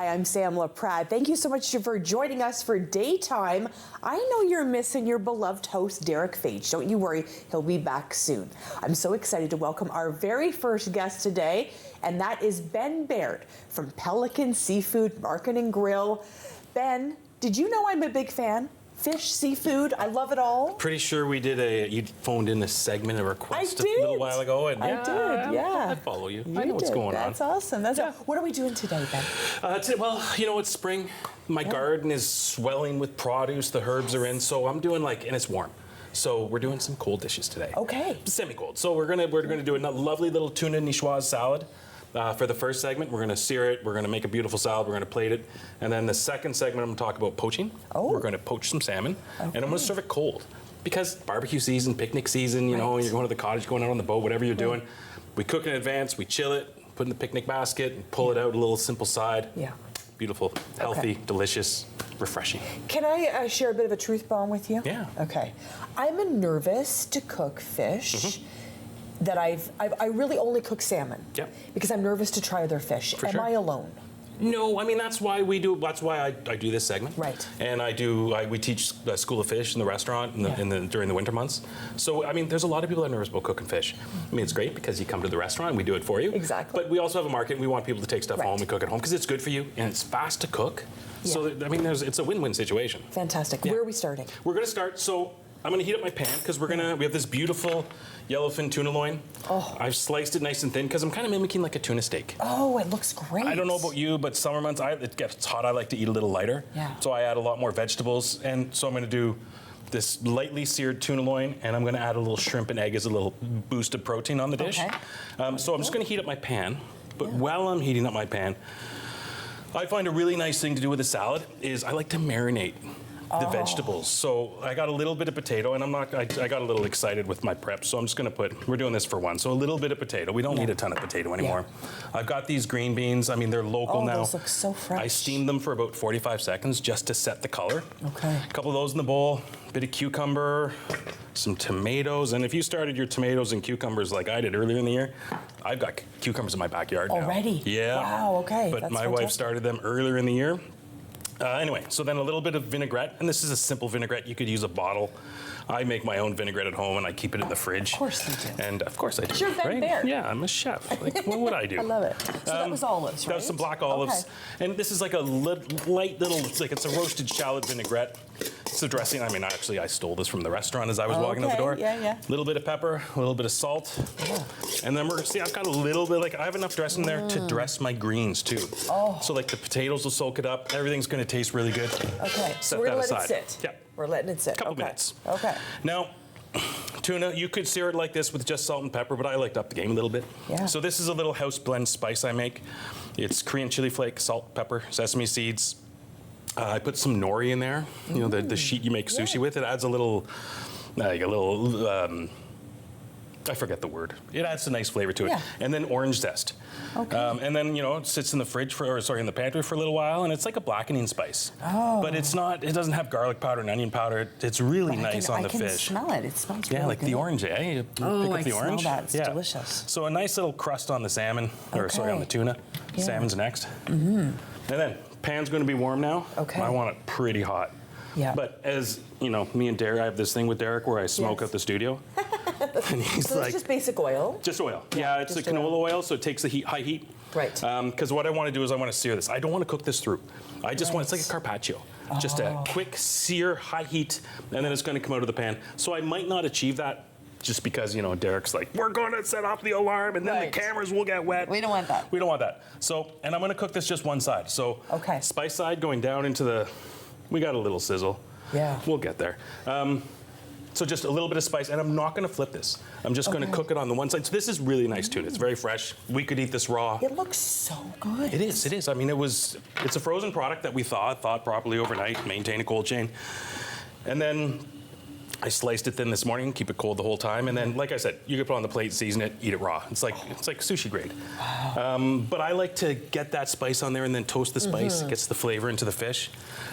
Hi, I'm Sam LaPrade. Thank you so much for joining us for Daytime. I know you're missing your beloved host, Derek Fage. Don't you worry, he'll be back soon. I'm so excited to welcome our very first guest today, and that is Ben Baird from Pelican Seafood Market and Grill. Ben, did you know I'm a big fan? Fish, seafood, I love it all. Pretty sure we did you phoned in a segment, a request I did. a little while ago. And I did, yeah. I follow you. I know what's going on. That's awesome. What are we doing today, Ben? Today, well, you know, it's spring. My garden is swelling with produce. The herbs are in, so I'm doing and it's warm. So we're doing some cold dishes today. Okay. Semi-cold. So we're gonna do a lovely little tuna niçoise salad. For the first segment, we're going to sear it. We're going to make a beautiful salad. We're going to plate it. And then the second segment, I'm going to talk about poaching. Oh. We're going to poach some salmon. Okay. And I'm going to serve it cold. Because barbecue season, picnic season, you know, you're going to the cottage, going out on the boat, whatever you're doing. We cook in advance. We chill it, put it in the picnic basket, and pull it out a little simple side. Yeah. Beautiful, healthy, delicious, refreshing. Can I share a bit of a truth bomb with you? Yeah. Okay. I'm nervous to cook fish. Mm-hmm. That I really only cook salmon. Yep. Because I'm nervous to try other fish. For Am sure. I alone? No, I mean that's why I do this segment. Right. And we teach School of Fish in the restaurant during the winter months. So I mean, there's a lot of people that are nervous about cooking fish. I mean, it's great because you come to the restaurant, we do it for you. Exactly. But we also have a market. And we want people to take stuff home. We cook at home because it's good for you and it's fast to cook. Yeah. So I mean, it's a win-win situation. Fantastic. Yeah. Where are we starting? We're going to start. So I'm going to heat up my pan because we have this beautiful yellowfin tuna loin. Oh. I've sliced it nice and thin because I'm kind of mimicking like a tuna steak. Oh, it looks great. I don't know about you, but summer months, it gets hot. I like to eat a little lighter. Yeah. So I add a lot more vegetables. And so I'm going to do this lightly seared tuna loin, and I'm going to add a little shrimp and egg as a little boost of protein on the dish. Okay. So I'm just going to heat up my pan. But while I'm heating up my pan, I find a really nice thing to do with a salad is I like to marinate the vegetables. So I got a little bit of potato, and I got a little excited with my prep, so I'm just gonna we're doing this for one. So a little bit of potato. We don't need a ton of potato anymore. Yeah. I've got these green beans. I mean, they're local now. Those look so fresh. I steamed them for about 45 seconds just to set the color. Okay. A couple of those in the bowl, a bit of cucumber, some tomatoes, and if you started your tomatoes and cucumbers like I did earlier in the year, I've got cucumbers in my backyard now. Already? Yeah. Wow, okay. But my wife started them earlier in the year. Anyway, so then a little bit of vinaigrette, and this is a simple vinaigrette. You could use a bottle. I make my own vinaigrette at home, and I keep it in the fridge. Of course you do. And of course I do. You're Ben Baird. Yeah, I'm a chef. Like, what would I do? I love it. So that was olives, right? That was some black olives. Okay. And this is like a light little, it's a roasted shallot vinaigrette. It's a dressing. I mean, actually, I stole this from the restaurant as I was walking out the door. Yeah. A little bit of pepper, a little bit of salt. Yeah. And then I've got a little bit, I have enough dressing there to dress my greens too. Oh. So the potatoes will soak it up. Everything's going to taste really good. Okay. So we're going to let it sit. Yeah. We're letting it sit. Couple minutes. Okay. Now, tuna, you could sear it like this with just salt and pepper, but I like to up the game a little bit. Yeah. So this is a little house blend spice I make. It's Korean chili flake, salt, pepper, sesame seeds. I put some nori in there. You know, the sheet you make sushi with. It adds a little, I forget the word. It adds a nice flavor to it. And then orange zest. Okay. And then, it sits in the in the pantry for a little while, and it's like a blackening spice. Oh. But it doesn't have garlic powder and onion powder. It's really nice on the fish. I can smell it. It smells really good. The orange, eh? You pick up the orange. Smell that. It's delicious. So a nice little crust on the salmon, on the tuna. Yeah. Salmon's next. Mm-hmm. And then, pan's going to be warm now. Okay. I want it pretty hot. Yeah. But as, me and Derek, I have this thing with Derek where I smoke out the studio. And he's so it's just basic oil? Just oil. Yeah, it's the canola oil, so it takes the high heat. Right. Because what I want to do is I want to sear this. I don't want to cook this through. I just want, it's like a carpaccio. Just a quick sear, high heat, and then it's going to come out of the pan. So I might not achieve that just because, Derek's like, we're going to set off the alarm and then the cameras will get wet. We don't want that. We don't want that. So, and I'm going to cook this just one side. So, spice side going down into we got a little sizzle. Yeah. We'll get there. So just a little bit of spice, and I'm not going to flip this. I'm just going to cook it on the one side. So this is really nice tuna. It's very fresh. We could eat this raw. It looks so good. It is. It is. I mean, it's a frozen product that we thawed properly overnight, maintain a cold chain, and then I sliced it thin this morning, keep it cold the whole time, and then, like I said, you could put it on the plate, season it, eat it raw. It's like sushi grade. Wow. But I like to get that spice on there and then toast the spice. It gets the flavor into the fish.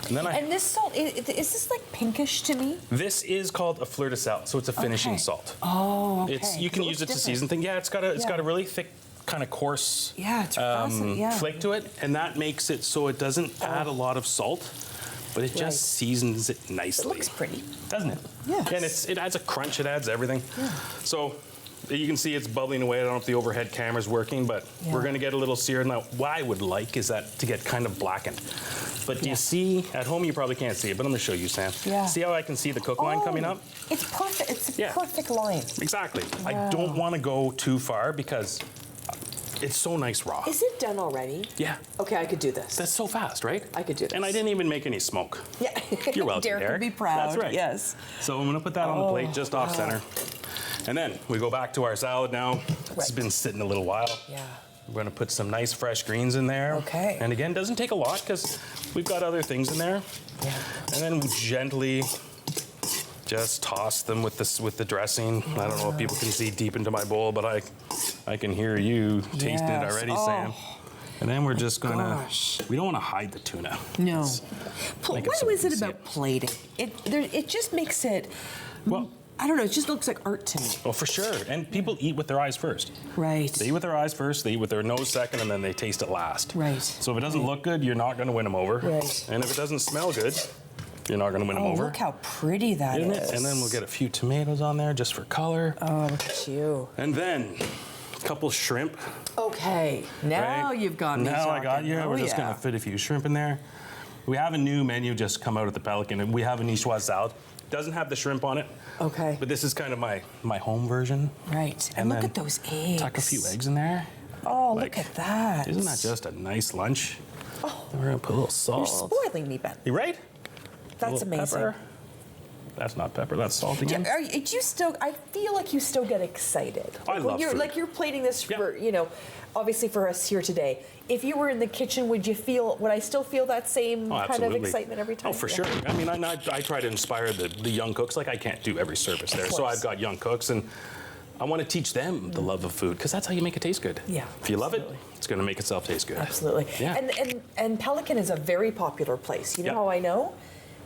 And then this salt, is this like pinkish to me? This is called a fleur de sel, so it's a finishing salt. Oh, okay. You can use it to season things. Yeah, it's got a really thick kind of coarse it's fascinating, flake to it, and that makes it so it doesn't add a lot of salt, but it just seasons it nicely. It looks pretty, doesn't it? Yes. And it adds a crunch, it adds everything. Yeah. So you can see it's bubbling away. I don't know if the overhead camera's working, but we're gonna get a little seared. Now, what I would like is that to get kind of blackened. But do you see, at home you probably can't see it, but I'm gonna show you, Sam. Yeah. See how I can see the cook line coming up? It's perfect, it's a perfect line. Exactly. I don't wanna go too far because it's so nice raw. Is it done already? Yeah. Okay, I could do this. That's so fast, right? I could do this. And I didn't even make any smoke. Yeah. You're welcome, Derek would be proud. That's right. Yes. So I'm gonna put that on the plate just off center. And then we go back to our salad now. It's been sitting a little while. Yeah. We're gonna put some nice fresh greens in there. Okay. And again, doesn't take a lot because we've got other things in there. Yeah. And then we gently just toss them with the dressing. I don't know if people can see deep into my bowl, but I can hear you tasting it already, Sam. And then we're just gonna, we don't wanna hide the tuna. No. What is it about plating? It just makes it, well, I don't know, it just looks like art to me. Oh, for sure. And people eat with their eyes first. Right. They eat with their eyes first, they eat with their nose second, and then they taste it last. Right. So if it doesn't look good, you're not gonna win them over. Right. And if it doesn't smell good, you're not gonna win them over. Look how pretty that is. Isn't it? And then we'll get a few tomatoes on there just for color. Oh, look at you. And then a couple shrimp. Okay, now you've got me Now I got talking. you. We're just gonna fit a few shrimp in there. We have a new menu just come out at the Pelican, and we have a niçoise salad. Doesn't have the shrimp on it. Okay. But this is kind of my home version. Right. And look at those eggs. Tuck a few eggs in there. Oh, look at that. Isn't that just a nice lunch? Oh. Then we're gonna put a little salt. You're spoiling me, Ben. You right? That's amazing. Pepper. That's not pepper, that's salt again. I feel like you still get excited. I love food. Like you're plating this for, obviously for us here today. If you were in the kitchen, would I still feel that same kind of excitement every time? Oh, for sure. I mean, I try to inspire the young cooks. Like, I can't do every service there. So I've got young cooks, and I want to teach them the love of food, because that's how you make it taste good. Yeah. If you love it, it's going to make itself taste good. Absolutely. Yeah. And Pelican is a very popular place. You know how I know?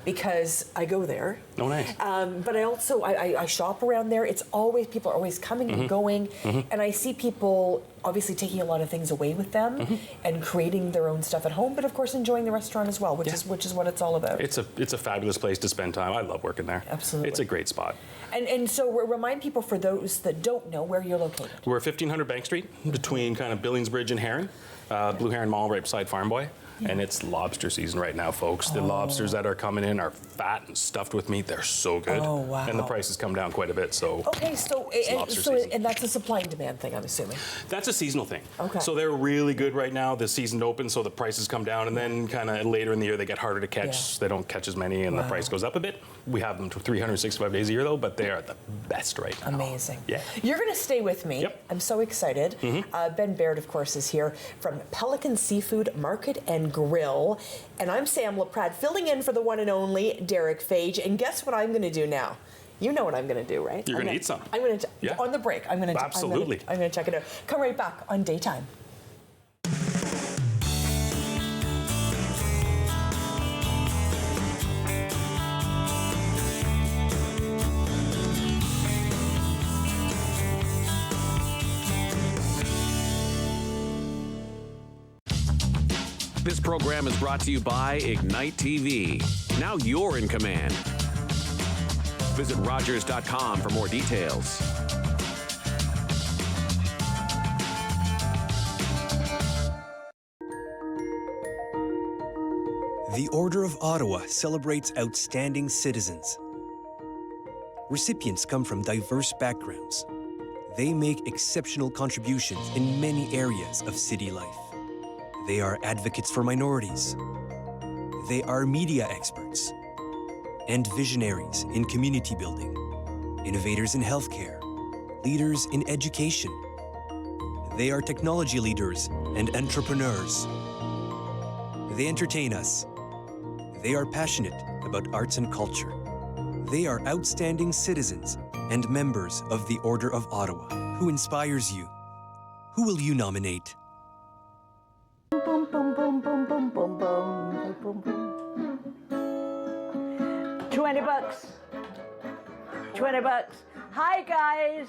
Because I go there. Oh, nice. But I also, I shop around there. It's always, people are always coming and going. And I see people obviously taking a lot of things away with them and creating their own stuff at home, but of course enjoying the restaurant as well, which is what it's all about. It's a fabulous place to spend time. I love working there. Absolutely. It's a great spot. And so remind people, for those that don't know, where you're located. We're 1500 Bank Street, between kind of Billingsbridge and Heron. Blue Heron Mall right beside Farm Boy. And it's lobster season right now, folks. The lobsters that are coming in are fat and stuffed with meat. They're so good. Oh, wow. And the prices come down quite a bit, so okay, so and that's a supply and demand thing, I'm assuming. That's a seasonal thing. Okay. So they're really good right now. The season opens, so the prices come down, and then kind of later in the year they get harder to catch. They don't catch as many, and the price goes up a bit. We have them 365 days a year, though, but they are the best right now. Amazing. Yeah. You're going to stay with me. Yep. I'm so excited. Ben Baird, of course, is here from Pelican Seafood Market and Grill. And I'm Sam LaPrade, filling in for the one and only Derek Fage. And guess what I'm going to do now? You know what I'm going to do, right? You're going to eat some. I'm going to, on the break, I'm going to Absolutely. I'm going to check it out. Come right back on Daytime. This program is brought to you by Ignite TV. Now you're in command. Visit Rogers.com for more details. The Order of Ottawa celebrates outstanding citizens. Recipients come from diverse backgrounds. They make exceptional contributions in many areas of city life. They are advocates for minorities. They are media experts and visionaries in community building, innovators in healthcare, leaders in education. They are technology leaders and entrepreneurs. They entertain us. They are passionate about arts and culture. They are outstanding citizens and members of the Order of Ottawa. Who inspires you? Who will you nominate? Boom, boom, boom, boom, boom, boom, boom, boom, boom. 20 bucks. 20 bucks. Hi guys,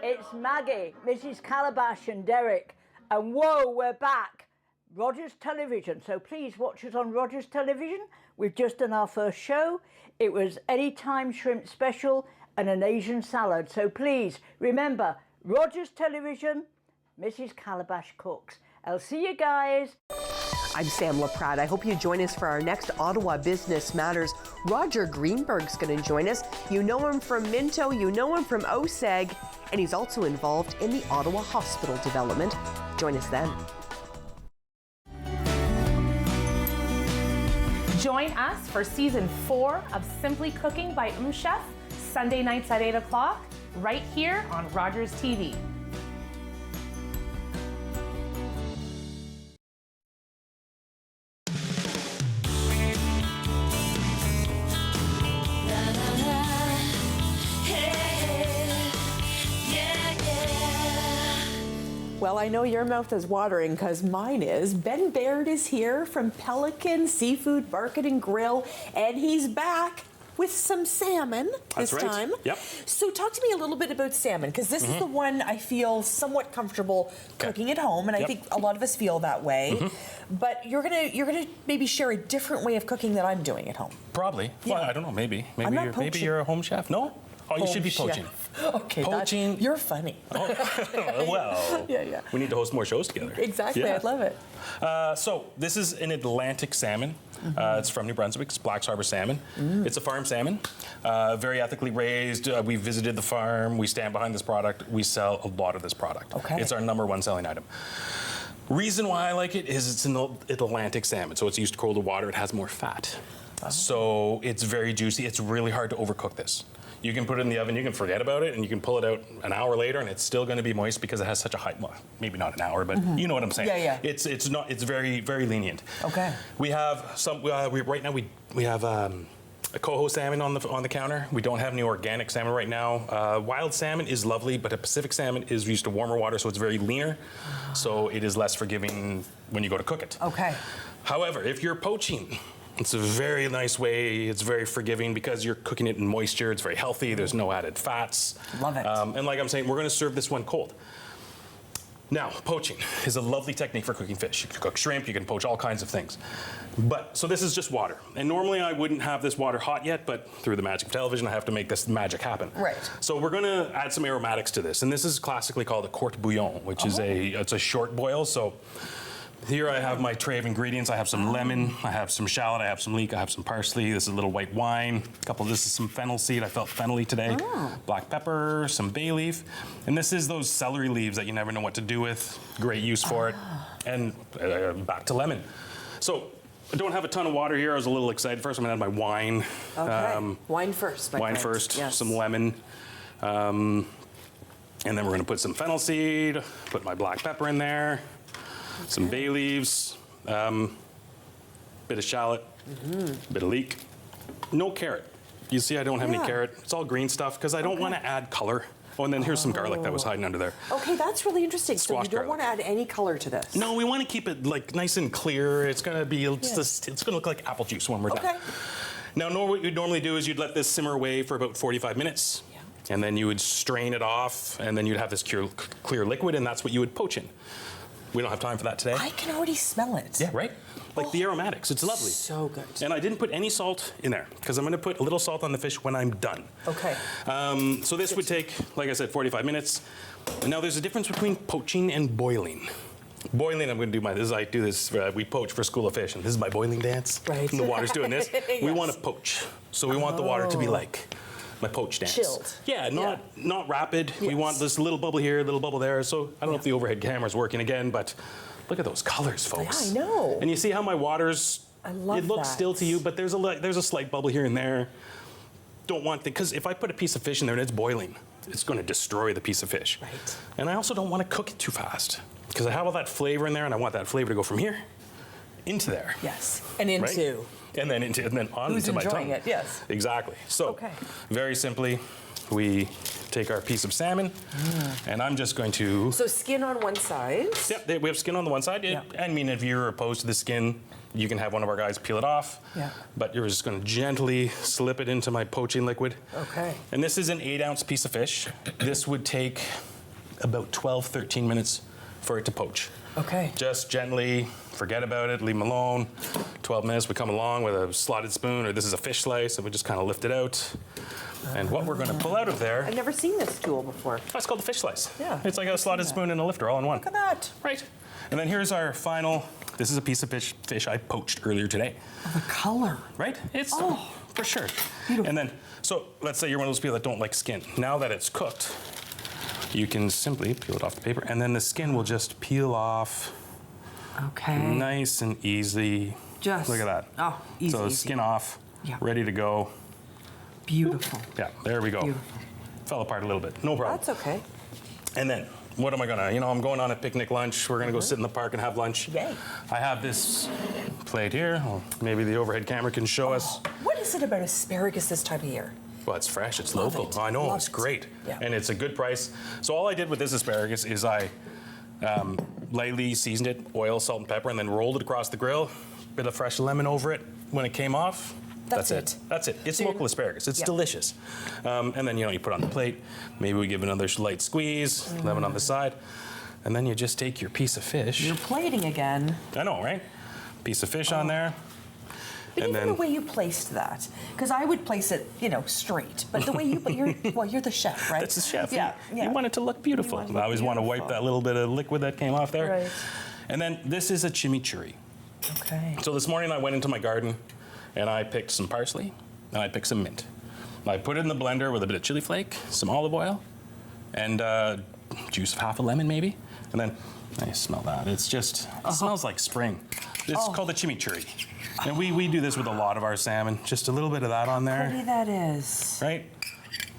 it's Maggie, Mrs. Calabash and Derek. And whoa, we're back. Rogers Television. So please watch us on Rogers Television. We've just done our first show. It was Anytime Shrimp Special and an Asian salad. So please remember, Rogers Television, Mrs. Calabash Cooks. I'll see you guys. I'm Sam LaPrade. I hope you join us for our next Ottawa Business Matters. Roger Greenberg's going to join us. You know him from Minto, you know him from OSEG, and he's also involved in the Ottawa Hospital development. Join us then. Join us for season 4 of Simply Cooking by Chef, Sunday nights at 8 o'clock, right here on Rogers TV. Well, I know your mouth is watering because mine is. Ben Baird is here from Pelican Seafood Market and Grill, and he's back with some salmon this time. Yep. So talk to me a little bit about salmon, because this is the one I feel somewhat comfortable cooking at home, and I think a lot of us feel that way. But you're gonna maybe share a different way of cooking that I'm doing at home. Probably. Yeah. Well, I don't know. Maybe I'm not maybe you're a home chef. No. Oh, you should be Home poaching. chef. Okay, Poaching. you're funny. Oh, well. Yeah. We need to host more shows together. Exactly, Yeah. I'd love it. So this is an Atlantic salmon. It's from New Brunswick. It's Black's Harbor salmon. It's a farm salmon, very ethically raised. We visited the farm. We stand behind this product. We sell a lot of this product. Okay. It's our #1 selling item. Reason why I like it is it's an Atlantic salmon, so it's used to colder water. It has more fat. So it's very juicy. It's really hard to overcook this. You can put it in the oven, you can forget about it, and you can pull it out an hour later, and it's still going to be moist because it has such a high, well, maybe not an hour, but you know what I'm saying. Yeah. It's very, very lenient. Okay. We have some, right now we have a coho salmon on the counter. We don't have any organic salmon right now. Wild salmon is lovely, but a Pacific salmon is used to warmer water, so it's very leaner. So it is less forgiving when you go to cook it. Okay. However, if you're poaching, it's a very nice way. It's very forgiving because you're cooking it in moisture. It's very healthy. There's no added fats. Love it. And like I'm saying, we're going to serve this one cold. Now, poaching is a lovely technique for cooking fish. You can cook shrimp. You can poach all kinds of things. So this is just water. And normally I wouldn't have this water hot yet, but through the magic of television, I have to make this magic happen. Right. So we're going to add some aromatics to this. And this is classically called a court bouillon, which is it's a short boil. So here I have my tray of ingredients. I have some lemon, I have some shallot, I have some leek, I have some parsley. This is a little white wine. This is some fennel seed. I felt fennel-y today. Black pepper, some bay leaf. And this is those celery leaves that you never know what to do with. Great use for it. And back to lemon. So I don't have a ton of water here. I was a little excited. First, I'm gonna add my wine. Okay. Wine first, my Wine friend. first, Yes. some lemon. And then we're gonna put some fennel seed, put my black pepper in there. Some bay leaves, bit of shallot, bit of leek, no carrot. You see I don't have any carrot. It's all green stuff because I don't want to add color. Oh, and then here's some garlic that was hiding under there. Okay, that's really interesting. So Squash you don't garlic. want to add any color to this? No, we want to keep it like nice and clear. It's gonna be, it's gonna look like apple juice when we're done. Now, what you'd normally do is you'd let this simmer away for about 45 minutes. And then you would strain it off, and then you'd have this clear liquid, and that's what you would poach in. We don't have time for that today. I can already smell it. Yeah, right? Like the aromatics. It's lovely. So good. And I didn't put any salt in there because I'm going to put a little salt on the fish when I'm done. Okay. So this would take, like I said, 45 minutes. Now there's a difference between poaching and boiling. Boiling, I'm going to do this. We poach for School of Fish, and this is my boiling dance. Right. And the water's doing this. Yes. We want to poach. So we want the water to be like my poach dance. Chilled. Yeah, not rapid. We Yes. want this little bubble here, little bubble there. So I don't know if the overhead camera's working again, but look at those colors, folks. Yeah, I know. And you see how my water's, I love it looks that. still to you, but there's a slight bubble here and there. Don't want because if I put a piece of fish in there and it's boiling, it's going to destroy the piece of fish. Right. And I also don't want to cook it too fast because I have all that flavor in there, and I want that flavor to go from here into there. Yes. And into. Right? And then on Who's into my tongue. enjoying it? Yes. Exactly. So Okay. very simply, we take our piece of salmon, and I'm just going to. So skin on one side. Yep, we have skin on the one side. Yeah. I mean, if you're opposed to the skin, you can have one of our guys peel it off. Yeah. But you're just going to gently slip it into my poaching liquid. Okay. And this is an 8-ounce piece of fish. This would take about 12, 13 minutes for it to poach. Okay. Just gently, forget about it, leave them alone. 12 minutes, we come along with a slotted spoon, or this is a fish slice, and we just kind of lift it out. And what we're going to pull out of there... I've never seen this tool before. That's called the fish slice. Yeah. It's like a slotted spoon and a lifter all in one. Look at that. Right. And then here's our final... This is a piece of fish I poached earlier today. Oh, the color. Right? It's for sure. Beautiful. And then, so let's say you're one of those people that don't like skin. Now that it's cooked, you can simply peel it off the paper, and then the skin will just peel off. Okay. Nice and easy. Just. Look at that. Oh, easy. So easy. skin off, Yeah. ready to go. Beautiful. Yeah, there we go. Beautiful. Fell apart a little bit, no problem. That's okay. And then, what am I gonna, I'm going on a picnic lunch. We're gonna go sit in the park and have lunch. Yay. I have this plate here. Well, maybe the overhead camera can show us. What is it about asparagus this time of year? Well, it's fresh, it's Love local. it. I know, Love it's it. great. Yeah. And it's a good price. So all I did with this asparagus is I lightly seasoned it, oil, salt, and pepper, and then rolled it across the grill. Bit of fresh lemon over it. When it came off, That's it. That's it. It's So local asparagus. It's yeah. delicious. And then, you put it on the plate. Maybe we give another light squeeze, lemon on the side. And then you just take your piece of fish. You're plating again. I know, right? Piece of fish on there. But And even then- the way you placed that, because I would place it, straight. But the way you're the chef, right? That's the chef. Yeah, You want it to look beautiful. want it to I look always want to wipe beautiful. that little bit of liquid that came off there. Right. And then this is a chimichurri. Okay. So this morning I went into my garden and I picked some parsley and I picked some mint. I put it in the blender with a bit of chili flake, some olive oil, and juice of half a lemon maybe. And then I smell that. It's just, it smells like spring. It's called the chimichurri. And we do this with a lot of our salmon. Just a little bit of that on there. Pretty that is. Right?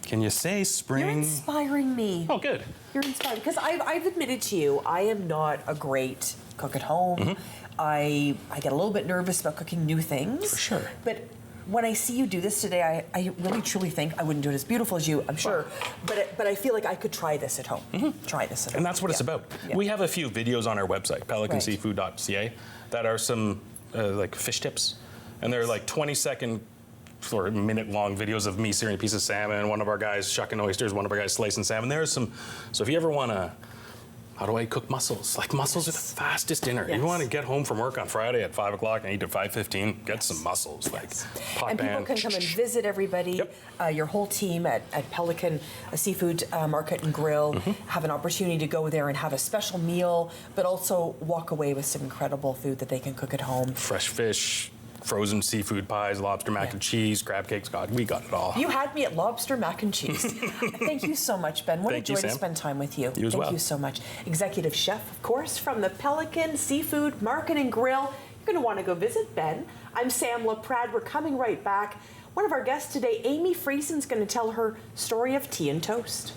Can you say spring? You're inspiring me. Oh, good. You're inspiring because I've admitted to you I am not a great cook at home. Mm-hmm. I get a little bit nervous about cooking new things. For sure. But when I see you do this today, I really truly think I wouldn't do it as beautiful as you, I'm sure. But I feel like I could try this at home. Try this at home. And that's what it's about. Yeah. We have a few videos on our website, pelicanseafood.ca, that are some like fish tips. And they're like 20-second or minute-long videos of me searing a piece of salmon, one of our guys shucking oysters, one of our guys slicing salmon. There's some, so if you ever want to, how do I cook mussels? Like mussels are the fastest dinner. Yes. You want to get home from work on Friday at 5 o'clock and eat at 5:15, get some mussels. Like pot And people pan. can come and visit everybody, Yep. your whole team at Pelican Seafood Market and Grill, have an opportunity to go there and have a special meal, but also walk away with some incredible food that they can cook at home. Fresh fish, frozen seafood pies, lobster mac and cheese, crab cakes. God, we got it all. You had me at lobster mac and cheese. Thank you so much, Ben. What Thank a you, joy to Sam. spend time with you. You as Thank well. you so much. Executive Chef, of course, from the Pelican Seafood Market and Grill. You're going to want to go visit Ben. I'm Sam LaPrade. We're coming right back. One of our guests today, Amy Friesen's going to tell her story of tea and toast.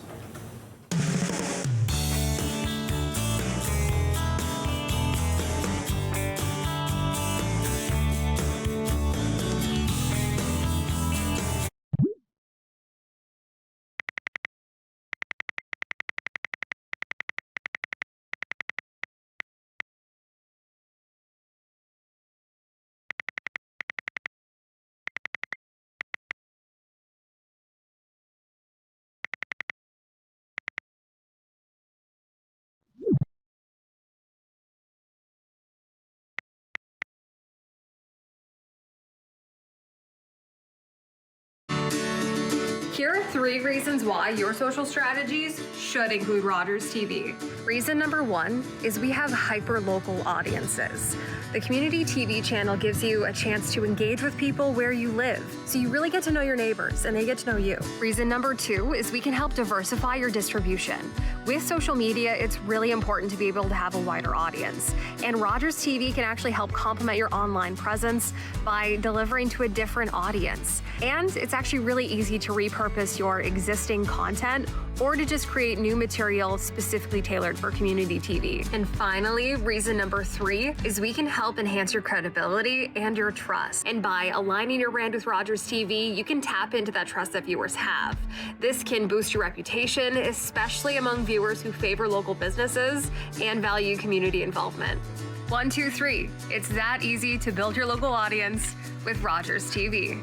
Here are 3 reasons why your social strategies should include Rogers TV. Reason number 1 is we have hyper-local audiences. The community TV channel gives you a chance to engage with people where you live, so you really get to know your neighbors and they get to know you. Reason number 2 is we can help diversify your distribution. With social media, it's really important to be able to have a wider audience, and Rogers TV can actually help complement your online presence by delivering to a different audience. And it's actually really easy to repurpose your existing content or to just create new material specifically tailored for community TV. And finally, reason number 3 is we can help enhance your credibility and your trust. And by aligning your brand with Rogers TV, you can tap into that trust that viewers have. This can boost your reputation, especially among viewers who favor local businesses and value community involvement. 1, 2, 3. It's that easy to build your local audience with Rogers TV.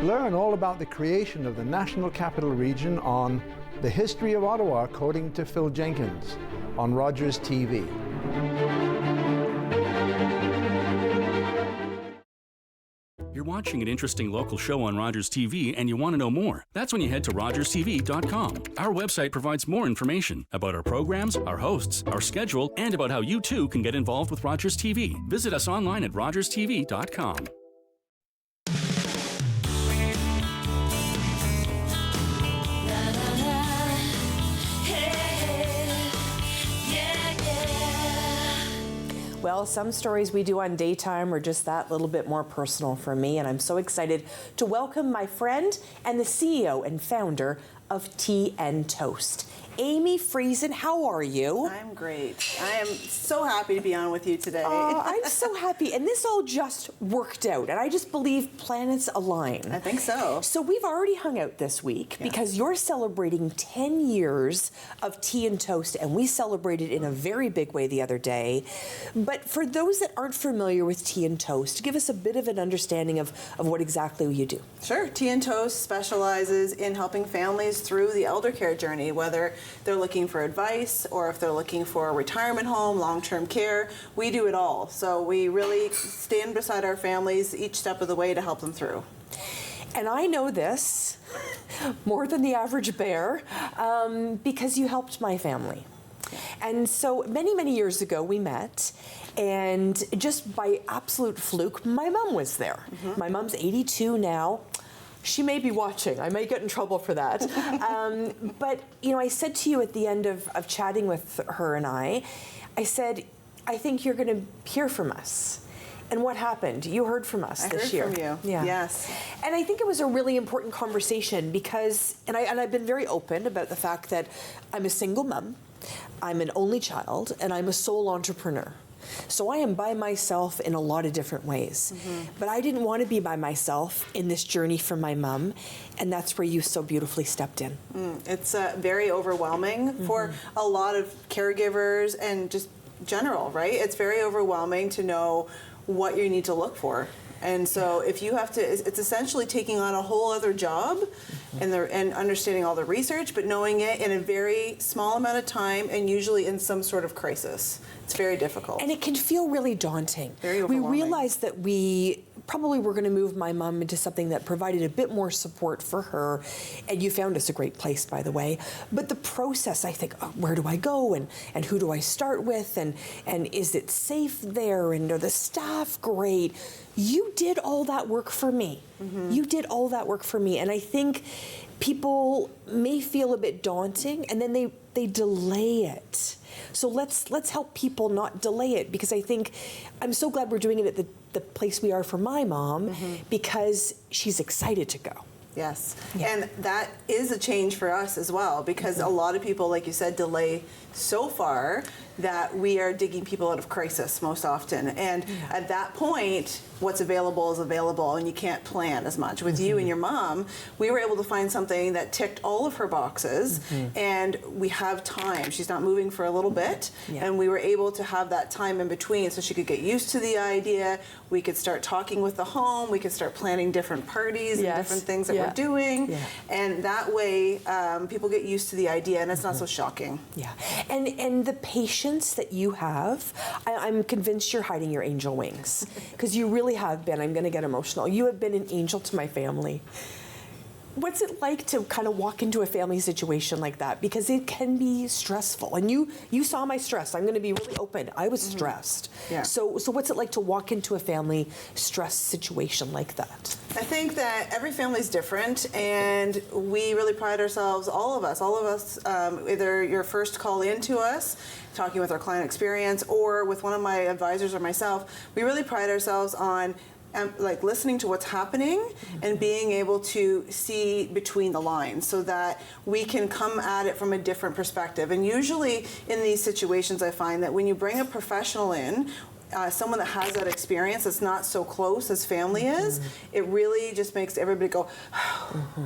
Learn all about the creation of the National Capital Region on The History of Ottawa, according to Phil Jenkins, on Rogers TV. You're watching an interesting local show on Rogers TV and you want to know more. That's when you head to rogerstv.com. Our website provides more information about our programs, our hosts, our schedule, and about how you too can get involved with Rogers TV. Visit us online at rogerstv.com. Well, some stories we do on Daytime are just that little bit more personal for me, and I'm so excited to welcome my friend and the CEO and founder of Tea and Toast. Amy Friesen, how are you? I'm great. I am so happy to be on with you today. Oh, I'm so happy. And this all just worked out. And I just believe planets align. I think so. So we've already hung out this week because you're celebrating 10 years of Tea and Toast, and we celebrated in a very big way the other day. But for those that aren't familiar with Tea and Toast, give us a bit of an understanding of what exactly you do. Sure. Tea and Toast specializes in helping families through the elder care journey, whether they're looking for advice or if they're looking for a retirement home, long-term care. We do it all. So we really stand beside our families each step of the way to help them through. And I know this more than the average bear because you helped my family. And so many, many years ago we met, and just by absolute fluke, my mom was there. Mm-hmm. My mom's 82 now. She may be watching. I may get in trouble for that. But, you know, I said to you at the end of chatting with her and I said, I think you're going to hear from us. And what happened? You heard from us this year. I heard from you. Yeah. Yes. And I think it was a really important conversation because, and I've been very open about the fact that I'm a single mom, I'm an only child, and I'm a sole entrepreneur. So I am by myself in a lot of different ways. Mm-hmm. But I didn't want to be by myself in this journey for my mom, and that's where you so beautifully stepped in. It's very overwhelming for a lot of caregivers and just general, right? It's very overwhelming to know what you need to look for. And so if you have to, it's essentially taking on a whole other job and understanding all the research, but knowing it in a very small amount of time and usually in some sort of crisis. It's very difficult. And it can feel really daunting. Very overwhelming. We realized that we probably were going to move my mom into something that provided a bit more support for her. And you found us a great place, by the way. But the process, I think, where do I go and who do I start with? And is it safe there? And are the staff great? You did all that work for me. Mm-hmm. You did all that work for me. And I think people may feel a bit daunting and then they delay it. So let's help people not delay it, because I think I'm so glad we're doing it at the place we are for my mom, because she's excited to go. Yes. Yeah. And that is a change for us as well, because a lot of people, like you said, delay so far that we are digging people out of crisis most often. And at that point, what's available is available, and you can't plan as much. With you and your mom, we were able to find something that ticked all of her boxes, and we have time. She's not moving for a little bit, and we were able to have that time in between so she could get used to the idea. We could start talking with the home. We could start planning different parties and different things that we're doing. And that way, people get used to the idea, and it's not so shocking. Yeah. And the patience that you have, I'm convinced you're hiding your angel wings, because you really have been. I'm going to get emotional. You have been an angel to my family. What's it like to kind of walk into a family situation like that? Because it can be stressful. And you saw my stress. I'm going to be really open. I was stressed. Yeah. So what's it like to walk into a family stress situation like that? I think that every family is different, and we really pride ourselves, all of us, either your first call in to us, talking with our client experience, or with one of my advisors or myself, we really pride ourselves on like listening to what's happening and being able to see between the lines so that we can come at it from a different perspective. And usually in these situations, I find that when you bring a professional in, someone that has that experience that's not so close as family is, it really just makes everybody go,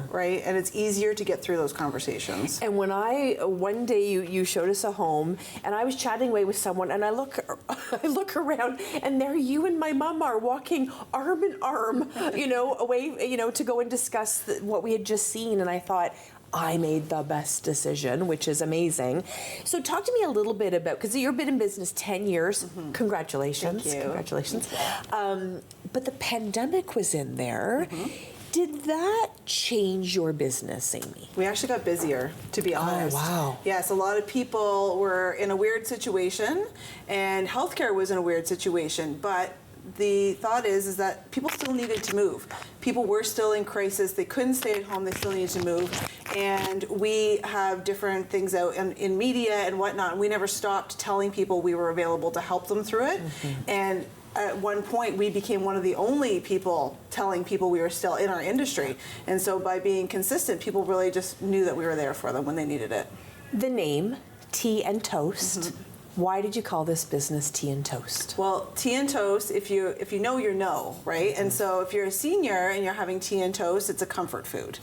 right? And it's easier to get through those conversations. And when one day you showed us a home, and I was chatting away with someone, and I look around, and there you and my mom are walking arm in arm, away, to go and discuss what we had just seen. And I thought, I made the best decision, which is amazing. So talk to me a little bit about, because you've been in business 10 years. Congratulations. Thank you. Congratulations. But the pandemic was in there. Did that change your business, Amy? We actually got busier, to be honest. Oh, wow. Yes, a lot of people were in a weird situation, and healthcare was in a weird situation, but the thought is that people still needed to move. People were still in crisis. They couldn't stay at home. They still needed to move. And we have different things out in media and whatnot. And we never stopped telling people we were available to help them through it. And at one point, we became one of the only people telling people we were still in our industry. And so by being consistent, people really just knew that we were there for them when they needed it. The name, Tea and Toast. Why did you call this business Tea and Toast? Well, tea and toast, if you know, you know, right? And so if you're a senior and you're having tea and toast, it's a comfort food.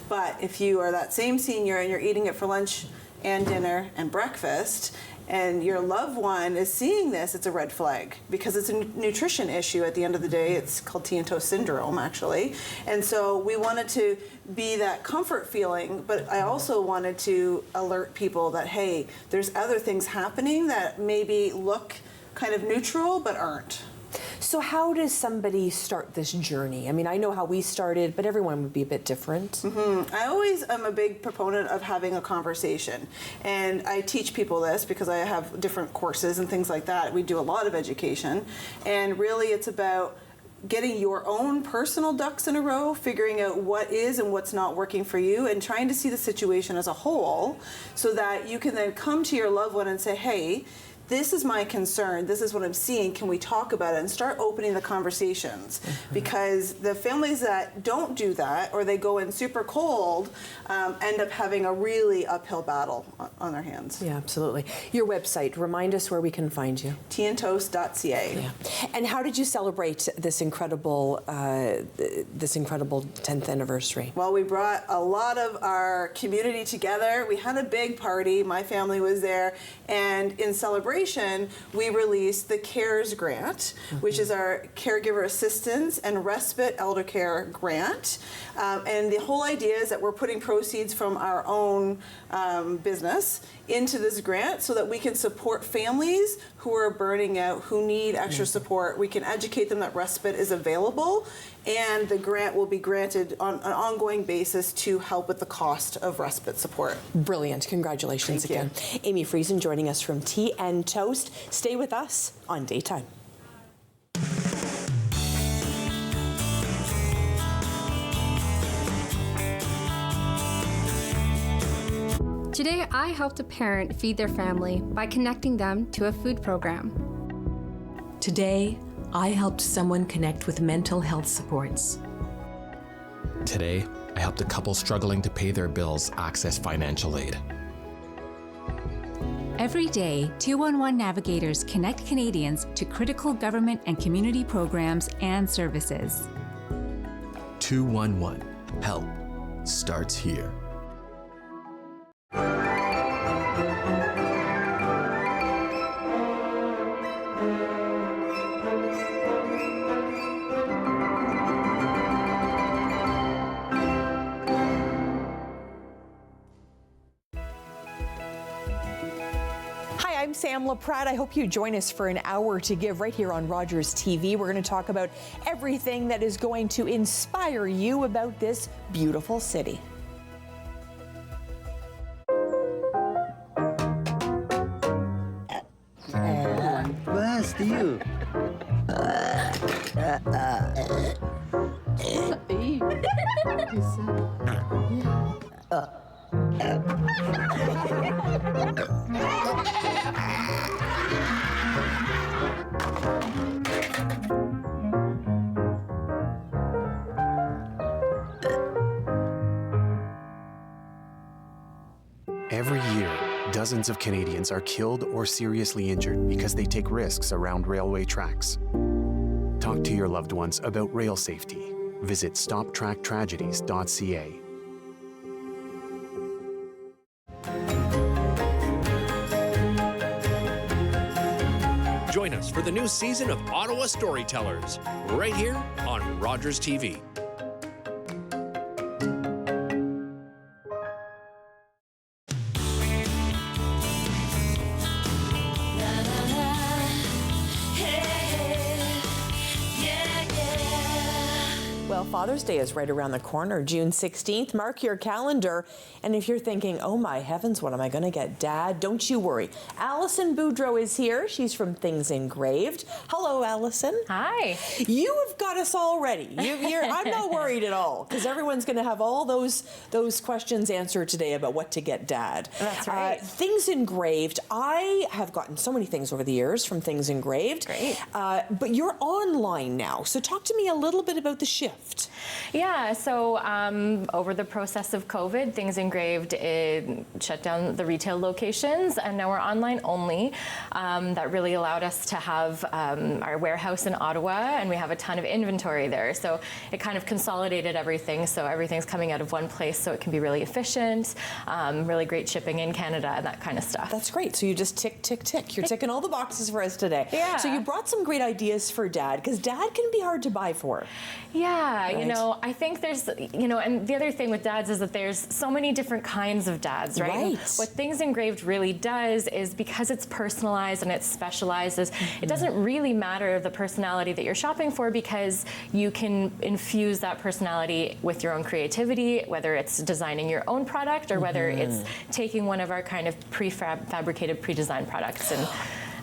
But if you are that same senior and you're eating it for lunch and dinner and breakfast, and your loved one is seeing this, it's a red flag, because it's a nutrition issue at the end of the day. It's called tea and toast syndrome, actually. And so we wanted to be that comfort feeling, but I also wanted to alert people that, hey, there's other things happening that maybe look kind of neutral, but aren't. So how does somebody start this journey? I mean, I know how we started, but everyone would be a bit different. I always am a big proponent of having a conversation. And I teach people this because I have different courses and things like that. We do a lot of education. And really it's about getting your own personal ducks in a row, figuring out what is and what's not working for you, and trying to see the situation as a whole so that you can then come to your loved one and say, hey, this is my concern, this is what I'm seeing, can we talk about it, and start opening the conversations. Because the families that don't do that, or they go in super cold, end up having a really uphill battle on their hands. Yeah, absolutely. Your website, remind us where we can find you. teaandtoast.ca. Yeah. And how did you celebrate this incredible 10th anniversary? Well, we brought a lot of our community together. We had a big party. My family was there. And in celebration, we released the CARES grant, which is our Caregiver Assistance and Respite Elder Care grant. And the whole idea is that we're putting proceeds from our own business into this grant so that we can support families who are burning out, who need extra support. We can educate them that respite is available, and the grant will be granted on an ongoing basis to help with the cost of respite support. Brilliant. Congratulations again. Amy Friesen joining us from Tea and Toast. Stay with us on Daytime. Today, I helped a parent feed their family by connecting them to a food program. Today, I helped someone connect with mental health supports. Today, I helped a couple struggling to pay their bills access financial aid. Every day, 211 navigators connect Canadians to critical government and community programs and services. 211. Help starts here. I'm Sam LaPrade. I hope you join us for an hour to give right here on Rogers TV. We're going to talk about everything that is going to inspire you about this beautiful city. Blast you. Every year, dozens of Canadians are killed or seriously injured because they take risks around railway tracks. Talk to your loved ones about rail safety. Visit stoptracktragedies.ca. Join us for the new season of Ottawa Storytellers, right here on Rogers TV. Well, Father's Day is right around the corner, June 16th. Mark your calendar. And if you're thinking, oh my heavens, what am I going to get, Dad? Don't you worry. Allison Boudreau is here. She's from Things Engraved. Hello, Allison. Hi. You have got us all ready. I'm not worried at all, because everyone's going to have all those questions answered today about what to get Dad. That's right. Things Engraved. I have gotten so many things over the years from Things Engraved. Great. But you're online now. So talk to me a little bit about the shift. Yeah, so over the process of COVID, Things Engraved shut down the retail locations, and now we're online only. That really allowed us to have our warehouse in Ottawa, and we have a ton of inventory there. So it kind of consolidated everything, so everything's coming out of one place, so it can be really efficient, really great shipping in Canada, and that kind of stuff. That's great. So you just tick, tick, tick. You're ticking all the boxes for us today. Yeah. So you brought some great ideas for Dad, because Dad can be hard to buy for. Yeah, right? You know, I think there's, you know, and the other thing with dads is that there's so many different kinds of dads, right? Right. What Things Engraved really does is, because it's personalized and it's specialized, it doesn't really matter the personality that you're shopping for, because you can infuse that personality with your own creativity, whether it's designing your own product or whether it's taking one of our kind of fabricated, pre-designed products and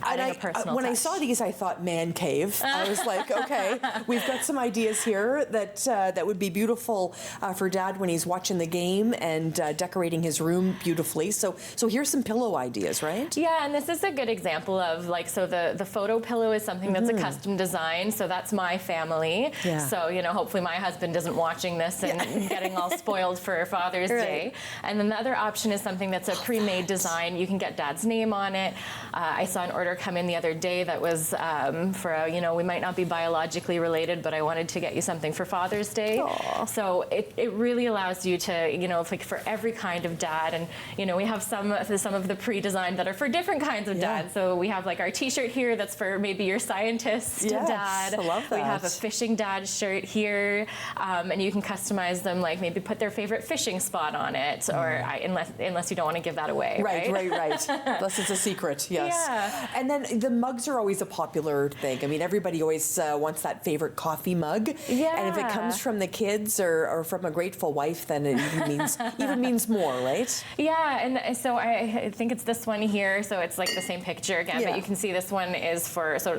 adding a personal when touch. I saw these, I thought man cave. I was like, okay, we've got some ideas here that would be beautiful for Dad when he's watching the game and decorating his room beautifully. So here's some pillow ideas, right? Yeah, and this is a good example of, like, so the photo pillow is something that's a custom design, so that's my family. Yeah. So, you know, hopefully my husband isn't watching this and getting all spoiled for Father's Day. And then the other option is something that's a pre-made design. You can get Dad's name on it. I saw an order come in the other day that was for a, you know, we might not be biologically related, but I wanted to get you something for Father's Day. Aww. So it really allows you to, you know, like for every kind of dad, and you know, we have some of the pre-designed that are for different kinds of dads. So we have like our T-shirt here that's for maybe your scientist dad. I love that. We have a fishing dad shirt here, and you can customize them, like maybe put their favorite fishing spot on it, or unless you don't want to give that away. Right. Unless it's a secret, yes. Yeah. And then the mugs are always a popular thing. I mean, everybody always wants that favorite coffee mug. Yeah. And if it comes from the kids or from a grateful wife, then it even means more, right? Yeah, and so I think it's this one here. So it's like the same picture again, but you can see this one is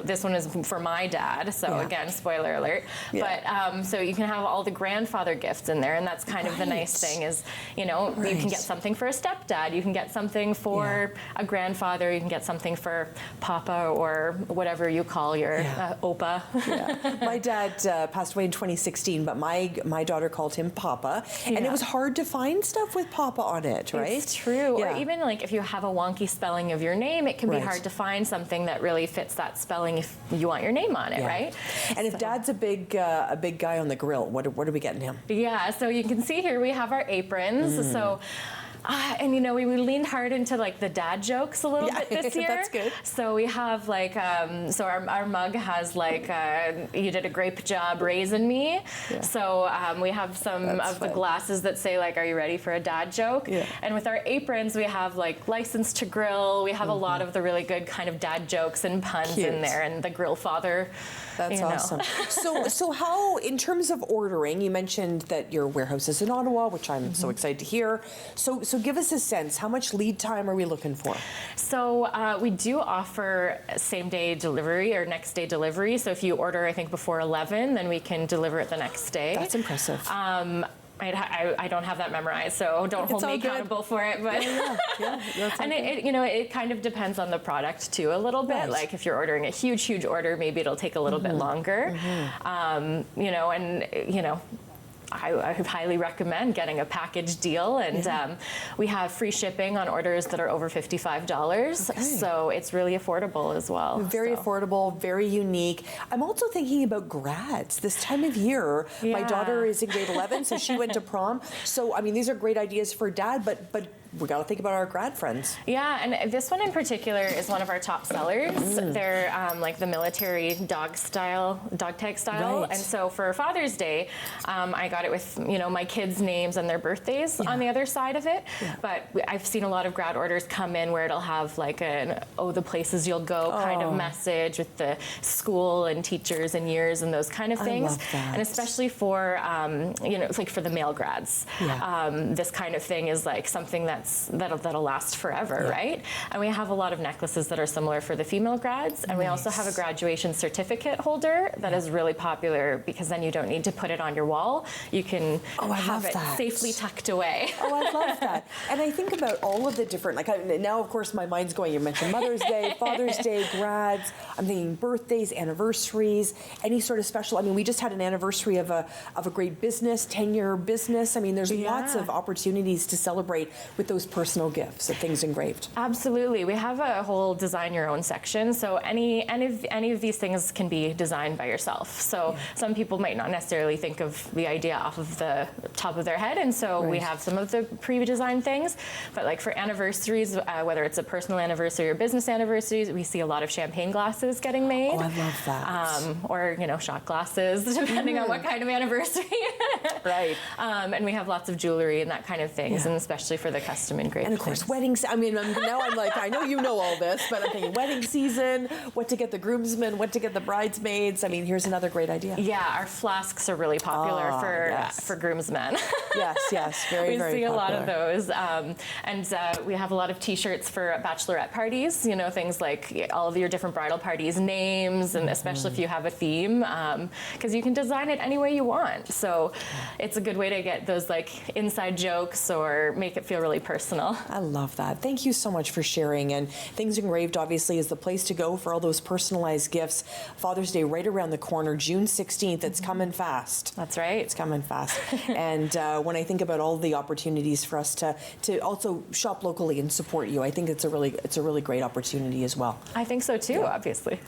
this one is for my dad. So again, spoiler alert. Yeah. But so you can have all the grandfather gifts in there, and that's kind of the nice thing is, you know, you can get something for a stepdad, you can get something for a grandfather, you can get something for Papa or whatever you call your Opa. My dad passed away in 2016, but my daughter called him Papa, and it was hard to find stuff with Papa on it, right? It's true. Yeah. Or even like if you have a wonky spelling of your name, it can be hard to find something that really fits that spelling if you want your name on it, right? And if Dad's a big guy on the grill, what are we getting him? Yeah, so you can see here we have our aprons. So. And you know, we leaned hard into like the dad jokes a little bit this year. That's good. So we have like, so our mug has like, you did a great job raising me. Yeah. So we have some of the glasses that say like, are you ready for a dad joke? Yeah. And with our aprons, we have like license to grill. We have a lot of the really good kind of dad jokes and puns in there, and the grill father. That's awesome. So how, in terms of ordering, you mentioned that your warehouse is in Ottawa, which I'm so excited to hear. So give us a sense, how much lead time are we looking for? So we do offer same-day delivery or next-day delivery. So if you order, I think, before 11, then we can deliver it the next day. That's impressive. I don't have that memorized, so don't hold me accountable for it. But and it kind of depends on the product too a little bit. Right. Like if you're ordering a huge order, maybe it'll take a little bit longer. You know, and you know. I highly recommend getting a package deal, and we have free shipping on orders that are over $55, so it's really affordable as well. Very affordable, very unique. I'm also thinking about grads this time of year. My daughter is in grade 11, so she went to prom. So, I mean, these are great ideas for Dad, but we got to think about our grad friends. Yeah, and this one in particular is one of our top sellers. They're like the military dog tag style. Right. And so for Father's Day, I got it with, you know, my kids' names and their birthdays on the other side of it. But I've seen a lot of grad orders come in where it'll have like an the places you'll go kind of message with the school and teachers and years and those kind of things. I love that. And especially for, you know, it's like for the male grads, this kind of thing is like something that'll last forever, right? And we have a lot of necklaces that are similar for the female grads. And we also have a graduation certificate holder that is really popular because then you don't need to put it on your wall. You can have it safely tucked away. I love that. And I think about all of the different, like now of course my mind's going, you mentioned Mother's Day, Father's Day, grads, I'm thinking birthdays, anniversaries, any sort of special, I mean, we just had an anniversary of a great business, 10-year business. I mean, there's lots of opportunities to celebrate with those personal gifts of things engraved. Absolutely. We have a whole design your own section. So any of these things can be designed by yourself. So some people might not necessarily think of the idea off of the top of their head. And so we have some of the pre-designed things. But like for anniversaries, whether it's a personal anniversary or business anniversaries, we see a lot of champagne glasses getting made. I love that. Or, you know, shot glasses, depending on what kind of anniversary. And we have lots of jewelry and that kind of things, and especially for the custom engraved. And of course, weddings. I mean, now I'm like, I know you know all this, but I'm thinking wedding season, what to get the groomsmen, what to get the bridesmaids. I mean, here's another great idea. Yeah, our flasks are really popular for groomsmen. Yes, very, very We see popular. a lot of those. And we have a lot of t-shirts for bachelorette parties, you know, things like all of your different bridal parties, names, and especially if you have a theme, because you can design it any way you want. So it's a good way to get those like inside jokes or make it feel really personal. I love that. Thank you so much for sharing. And Things Engraved obviously is the place to go for all those personalized gifts. Father's Day right around the corner, June 16th. It's coming fast. That's right. It's coming fast. And when I think about all the opportunities for us to also shop locally and support you, I think it's a really great opportunity as well. I think so too, obviously.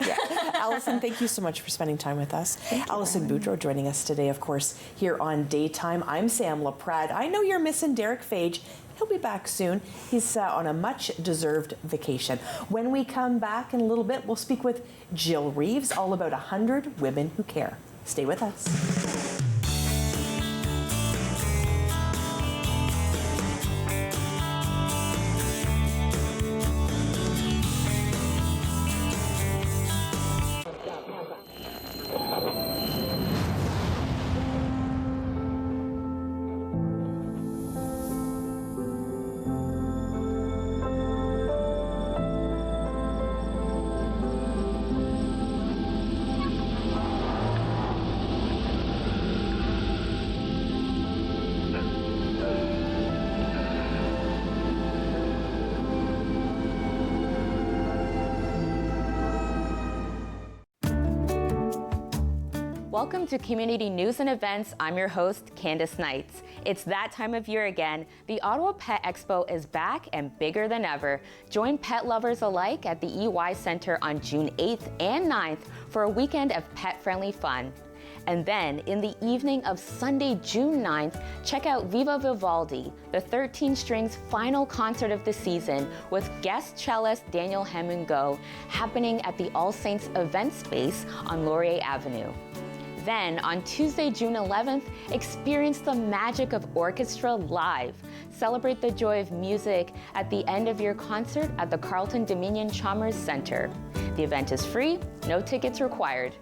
Allison, thank you so much for spending time with us. Allison Boudreau joining us today, of course, here on Daytime. I'm Sam LaPrade. I know you're missing Derek Phage. He'll be back soon. He's on a much-deserved vacation. When we come back in a little bit, we'll speak with Jill Reeves, all about 100 Women Who Care. Stay with us. Welcome to Community News and Events. I'm your host, Candace Knights. It's that time of year again. The Ottawa Pet Expo is back and bigger than ever. Join pet lovers alike at the EY Centre on June 8th and 9th for a weekend of pet-friendly fun. And then, in the evening of Sunday, June 9th, check out Viva Vivaldi, the 13 Strings final concert of the season with guest cellist Daniel Hemingo, happening at the All Saints event space on Laurier Avenue. Then, on Tuesday, June 11th, experience the magic of orchestra live. Celebrate the joy of music at the end of your concert at the Carleton Dominion Chalmers Centre. The event is free, no tickets required.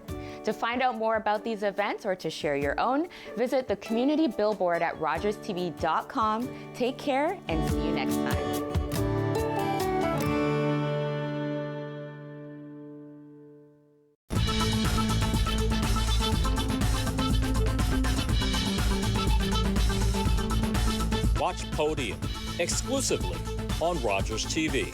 To find out more about these events or to share your own, visit the community billboard at rogerstv.com. Take care and see you next time. Watch Podium exclusively on Rogers TV.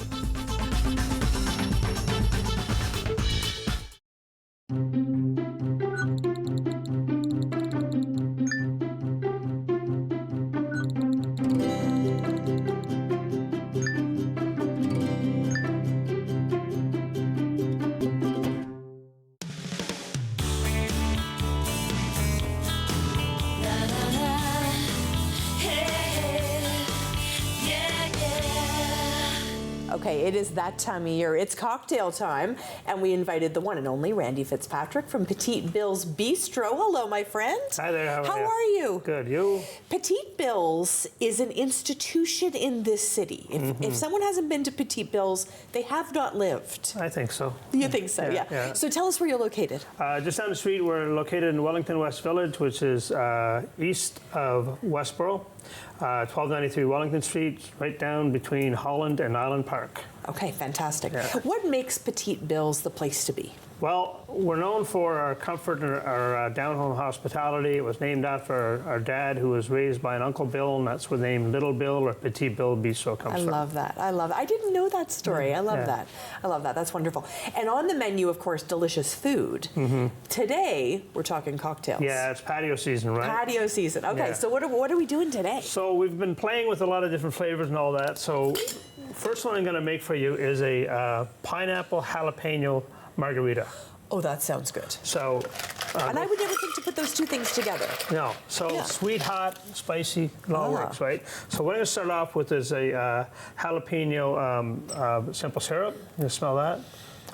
Okay, it is that time of year. It's cocktail time, and we invited the one and only Randy Fitzpatrick from Petite Bill's Bistro. Hello, my friend. Hi there, how are you? Good, you? Petite Bill's is an institution in this city. If someone hasn't been to Petite Bill's, they have not lived. I think so. You think so, yeah. So tell us where you're located. Just down the street, we're located in Wellington West Village, which is east of Westboro. 1293 Wellington Street, right down between Holland and Island Park. Okay, fantastic. Yeah. What makes Petite Bill's the place to be? Well, we're known for our comfort and our down-home hospitality. It was named after our dad, who was raised by an Uncle Bill, and that's where the name Little Bill or Petite Bill Bistro comes from. I love that. I love it. I didn't know that story. I love that. I love that. That's wonderful. And on the menu, of course, delicious food. Today, we're talking cocktails. Yeah, it's patio season, right? Patio season. Okay, so what are we doing today? So we've been playing with a lot of different flavors and all that. So first one I'm going to make for you is a pineapple jalapeno margarita. Oh, that sounds good. So, and I would never think to put those two things together. No. So sweet, hot, spicy, it all works, right? So what I'm going to start off with is a jalapeno simple syrup. You smell that?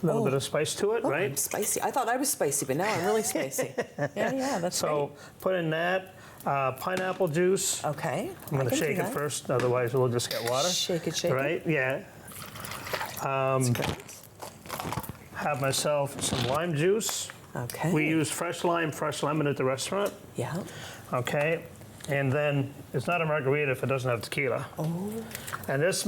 A little bit of spice to it, right? I'm spicy. I thought I was spicy, but now I'm really spicy. Yeah, that's So put in that. Pineapple juice. Okay. I'm going to shake it first, otherwise we'll just get water. Shake it, shake it. Right? Yeah. That's great. Have myself some lime juice. Okay. We use fresh lime, fresh lemon at the restaurant. Yeah. Okay. And then it's not a margarita if it doesn't have tequila. Oh. And this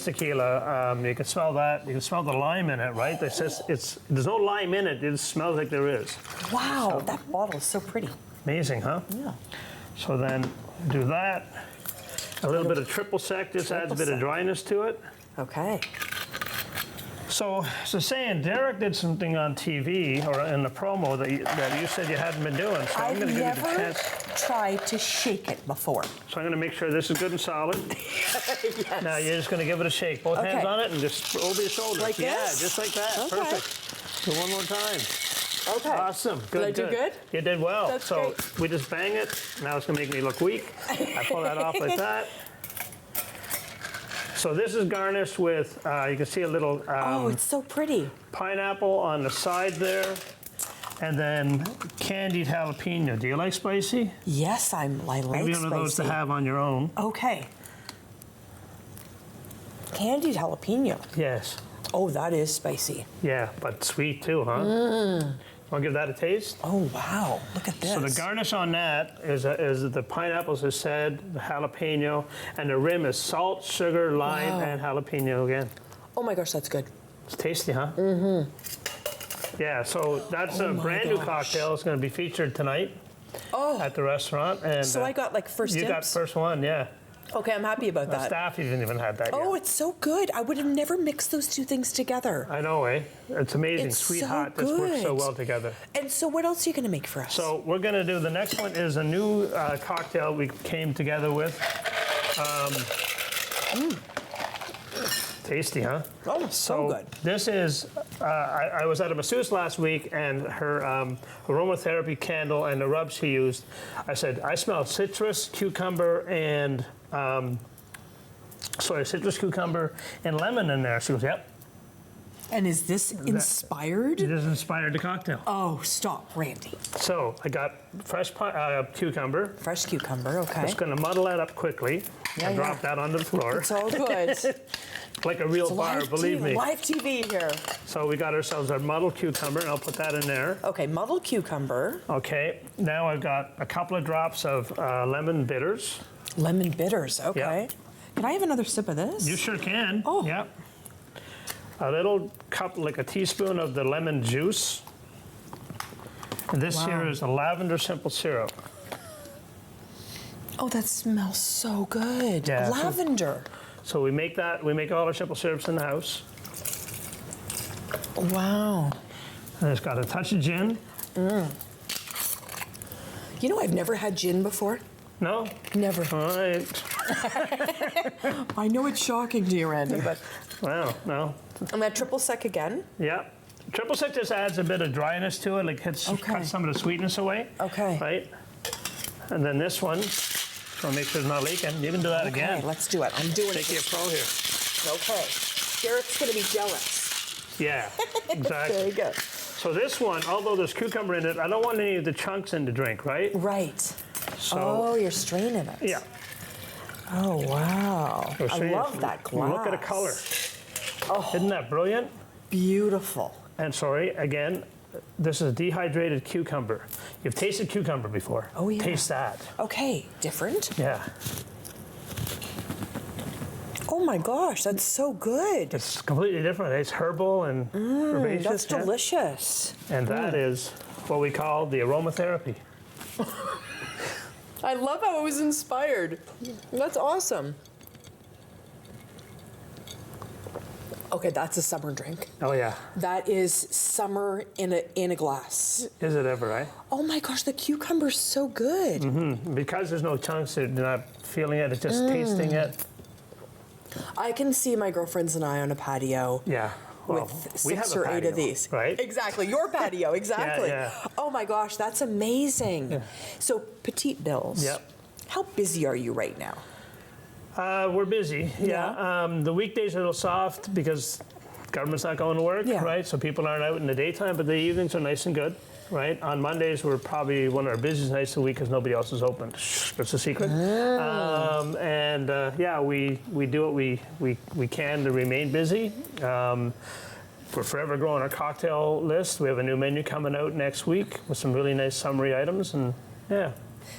tequila, you can smell that. You can smell the lime in it, right? There's no lime in it. It just smells like there is. Wow, that bottle is so pretty. Amazing, huh? Yeah. So then do that. A little bit of triple sec. This adds a bit of dryness to it. Okay. So saying, Derek did something on TV or in the promo that you said you hadn't been doing. So I'm going to give you the chance. Tried to shake it before. So I'm going to make sure this is good and solid. Yes. Now you're just going to give it a shake. Both hands on it and just over your shoulders. Like this? Yeah, just like that. Okay. Perfect. Do one more time. Okay. Awesome. Good. Did I do good? You did well. That's so great. we just bang it. Now it's going to make me look weak. I pull that off like that. So this is garnished with, you can see a little oh, it's so pretty. Pineapple on the side there, and then candied jalapeno. Do you like spicy? Yes, I like Maybe one of those to have on your own. Okay. Candied jalapeno. Yes. Oh, that is spicy. Yeah, but sweet too, huh? Want to give that a taste? Oh, wow. Look at this. So the garnish on that is the pineapples, as said, the jalapeno, and the rim is salt, sugar, lime, and jalapeno again. Oh my gosh, that's good. It's tasty, huh? Yeah, so that's a brand new cocktail. It's going to be featured tonight at the restaurant. And so I got like first dibs? You got first one, yeah. Okay, I'm happy about that. Staff even had that. Oh, it's so good. I would have never mixed those two things together. I know, eh? It's amazing. It's Sweet, so hot. This works so good. well together. And so what else are you going to make for us? So we're going to do, the next one is a new cocktail we came together with. Tasty, huh? Oh, so good. This is, I was at a masseuse last week, and her aromatherapy candle and the rub she used, I said, I smell citrus, cucumber, and, citrus, cucumber, and lemon in there. She goes, yep. And is this inspired? It is inspired the cocktail. Oh, stop, Randy. So I got fresh cucumber. Fresh cucumber, okay. Just going to muddle that up quickly and drop that onto the floor. It's all good. Like a real bar, believe me. Live TV here. So we got ourselves our muddled cucumber, and I'll put that in there. Okay, muddled cucumber. Okay, now I've got a couple of drops of lemon bitters. Lemon bitters, okay. Yep. Can I have another sip of this? You sure can. Oh. Yep. A little cup, like a teaspoon of the lemon juice. And this here is a lavender simple syrup. Oh, that smells so good. Yeah, lavender. So we make all our simple syrups in the house. Wow. And it's got a touch of gin. You know, I've never had gin before. No? Never. All right. I know it's shocking to you, Randy, but... Wow, no. And that triple sec again? Yeah. Triple sec just adds a bit of dryness to it, like cuts some of the sweetness away. Okay. Right? And then this one, so make sure it's not leaking. You can do that again. Okay, let's do it. I'm doing it. Take your pro here. Okay. Derek's going to be jealous. Yeah, exactly. There you go. So this one, although there's cucumber in it, I don't want any of the chunks in the drink, right? Right. So, oh, you're straining it. Yeah. Oh, wow. I love that glass. Look at the color. Oh, isn't that brilliant? Beautiful. And sorry, again, this is dehydrated cucumber. You've tasted cucumber before. Oh, yeah. Taste that. Okay, different? Yeah. Oh my gosh, that's so good. It's completely different. It's herbal and herbaceous. That's delicious. And that is what we call the aromatherapy. I love how it was inspired. That's awesome. Okay, that's a summer drink. Oh yeah. That is summer in a glass. Is it ever, right? Oh my gosh, the cucumber's so good. Mm-hmm. Because there's no chunks, you're not feeling it, it's just tasting it. I can see my girlfriends and I on a patio. Yeah. Well, with 6 or 8 of these. Right? Exactly. Your patio, exactly. Yeah. Oh my gosh, that's amazing. Yeah. So, Petite Bills. Yep. How busy are you right now? We're busy, yeah. The weekdays are a little soft because government's not going to work, right? So people aren't out in the daytime, but the evenings are nice and good, right? On Mondays, we're probably one of our busiest nights of the week because nobody else is open. That's a secret. Yeah, we do what we can to remain busy. We're forever growing our cocktail list. We have a new menu coming out next week with some really nice summery items, and yeah.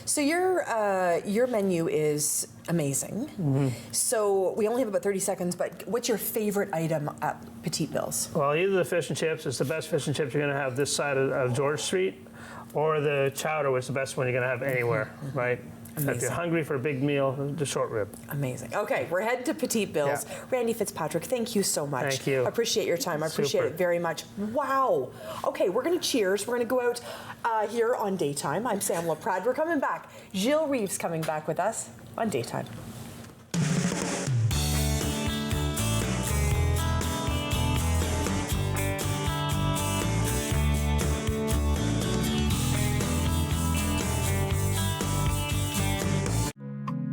So your menu is amazing. Mm-hmm. So we only have about 30 seconds, but what's your favorite item at Petite Bills? Well, either the fish and chips, it's the best fish and chips you're going to have this side of George Street, or the chowder, which is the best one you're going to have anywhere, right? Amazing. If you're hungry for a big meal, the short rib. Amazing. Okay, we're heading to Petite Bills. Yeah. Randy Fitzpatrick, thank you so much. Thank you. I appreciate your time. I appreciate it very much. Wow. Okay, we're going to cheers. We're going to go out here on Daytime. I'm Sam LaPrade. We're coming back. Gilles Reeves coming back with us on Daytime.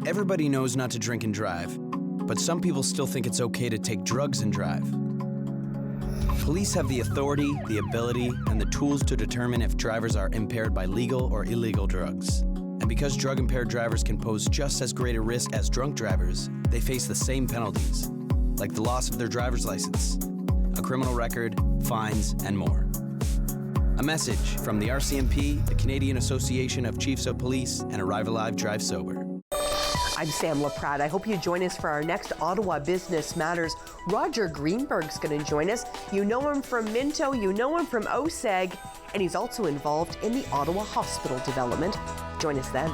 Everybody knows not to drink and drive, but some people still think it's okay to take drugs and drive. Police have the authority, the ability, and the tools to determine if drivers are impaired by legal or illegal drugs. And because drug-impaired drivers can pose just as great a risk as drunk drivers, they face the same penalties, like the loss of their driver's license, a criminal record, fines, and more. A message from the RCMP, the Canadian Association of Chiefs of Police, and Arrive Alive, Drive Sober. I'm Sam LaPrade. I hope you join us for our next Ottawa Business Matters. Roger Greenberg's going to join us. You know him from Minto, you know him from OSEG, and he's also involved in the Ottawa Hospital development. Join us then.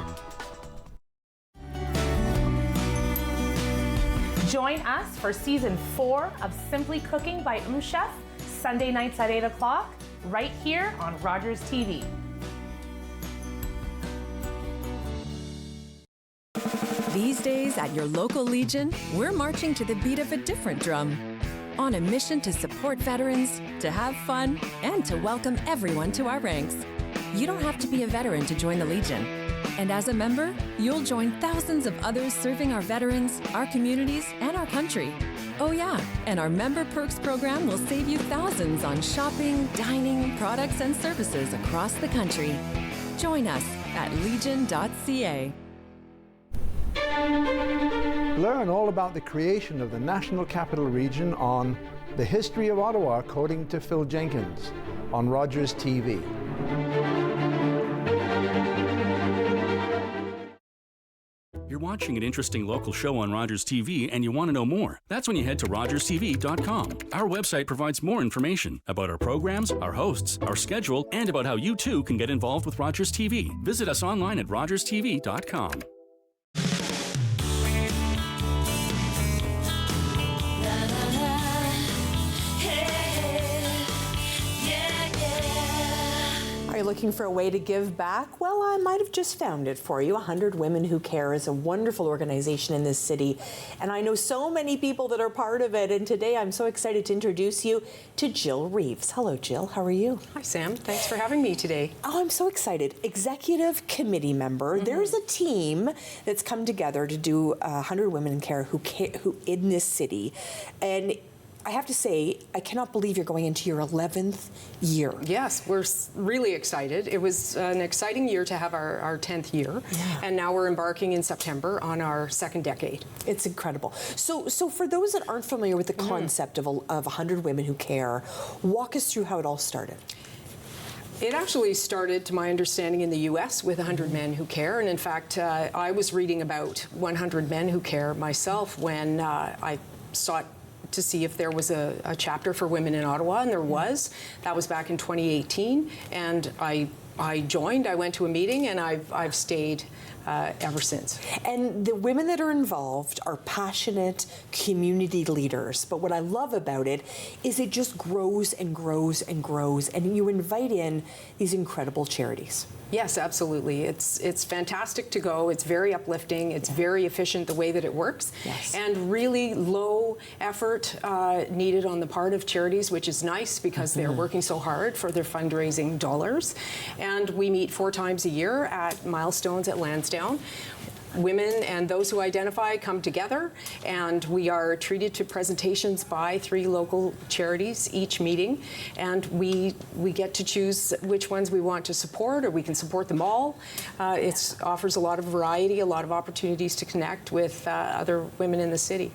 Join us for Season 4 of Simply Cooking by Chef, Sunday nights at 8 o'clock, right here on Rogers TV. These days at your local Legion, we're marching to the beat of a different drum. On a mission to support veterans, to have fun, and to welcome everyone to our ranks. You don't have to be a veteran to join the Legion. And as a member, you'll join thousands of others serving our veterans, our communities, and our country. Oh yeah, and our Member Perks program will save you thousands on shopping, dining, products, and services across the country. Join us at legion.ca. Learn all about the creation of the National Capital Region on The History of Ottawa, according to Phil Jenkins, on Rogers TV. You're watching an interesting local show on Rogers TV and you want to know more. That's when you head to rogerstv.com. Our website provides more information about our programs, our hosts, our schedule, and about how you too can get involved with Rogers TV. Visit us online at rogerstv.com. Are you looking for a way to give back? Well, I might have just found it for you. 100 Women Who Care is a wonderful organization in this city, and I know so many people that are part of it, and today I'm so excited to introduce you to Gilles Reeves. Hello, Jill. How are you? Hi, Sam. Thanks for having me today. Oh, I'm so excited. Executive committee member. Mm-hmm. There's a team that's come together to do 100 Women in Care who in this city, and I have to say, I cannot believe you're going into your 11th year. Yes, we're really excited. It was an exciting year to have our 10th year, and now we're embarking in September on our second decade. It's incredible. So for those that aren't familiar with the concept of 100 Women Who Care, walk us through how it all started. It actually started, to my understanding, in the U.S. with 100 Men Who Care, and in fact, I was reading about 100 Men Who Care myself when I sought to see if there was a chapter for women in Ottawa, and there was. That was back in 2018, and I joined. I went to a meeting, and I've stayed ever since. And the women that are involved are passionate community leaders. But what I love about it is it just grows and grows and grows, and you invite in these incredible charities. Yes, absolutely. It's fantastic to go. It's very uplifting. It's very efficient the way that it works. Yes. And really low effort needed on the part of charities, which is nice because they're working so hard for their fundraising dollars. And we meet 4 times a year at Milestones at Lansdowne. Women and those who identify come together, and we are treated to presentations by 3 local charities each meeting, and we get to choose which ones we want to support, or we can support them all. It offers a lot of variety, a lot of opportunities to connect with other women in the city.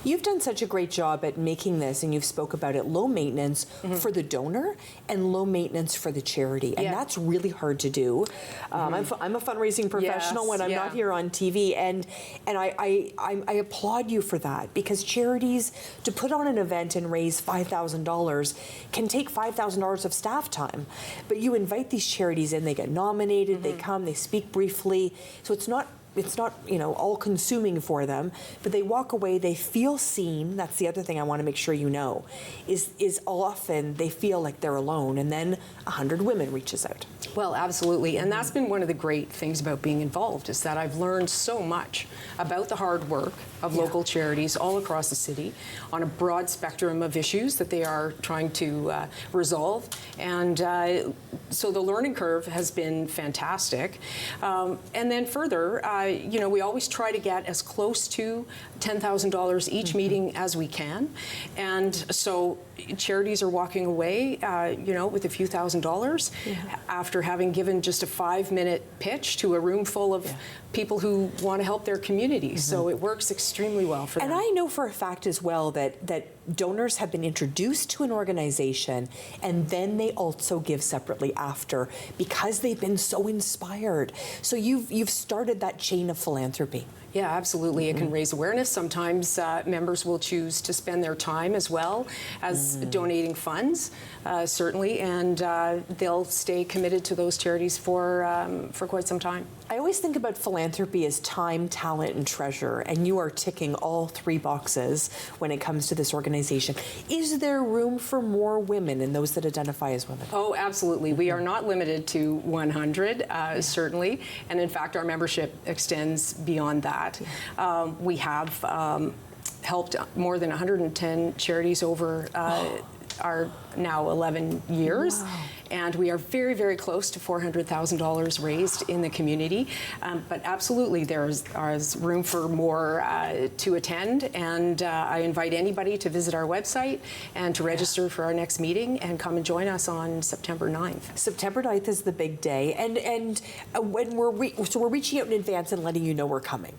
You've done such a great job at making this, and you've spoke about it, low maintenance for the donor and low maintenance for the charity, and that's really hard to do. I'm a fundraising professional when I'm not here on TV, and I applaud you for that, because charities, to put on an event and raise $5,000 can take $5,000 of staff time, but you invite these charities in, they get nominated, they come, they speak briefly, so it's not all consuming for them, but they walk away, they feel seen. That's the other thing I want to make sure you know, is often they feel like they're alone, and then 100 Women reaches out. Well, absolutely, and that's been one of the great things about being involved, is that I've learned so much about the hard work of local charities all across the city on a broad spectrum of issues that they are trying to resolve, and so the learning curve has been fantastic. And then further, we always try to get as close to $10,000 each meeting as we can, and so charities are walking away, with a few $1,000s after having given just a 5-minute pitch to a room full of people who want to help their community. So it works extremely well for them. And I know for a fact as well that donors have been introduced to an organization, and then they also give separately after, because they've been so inspired. So you've started that chain of philanthropy. Yeah, absolutely. It can raise awareness. Sometimes members will choose to spend their time as well as donating funds, certainly, and they'll stay committed to those charities for quite some time. I always think about philanthropy as time, talent, and treasure, and you are ticking all 3 boxes when it comes to this organization. Is there room for more women and those that identify as women? Oh, absolutely. We are not limited to 100, certainly, and in fact, our membership extends beyond that. We have helped more than 110 charities over our now 11 years. Wow. And we are very, very close to $400,000 raised in the community. But absolutely, there's room for more to attend. And I invite anybody to visit our website and to register for our next meeting and come and join us on September 9th. September 9th is the big day. And when we're reaching out in advance and letting you know we're coming.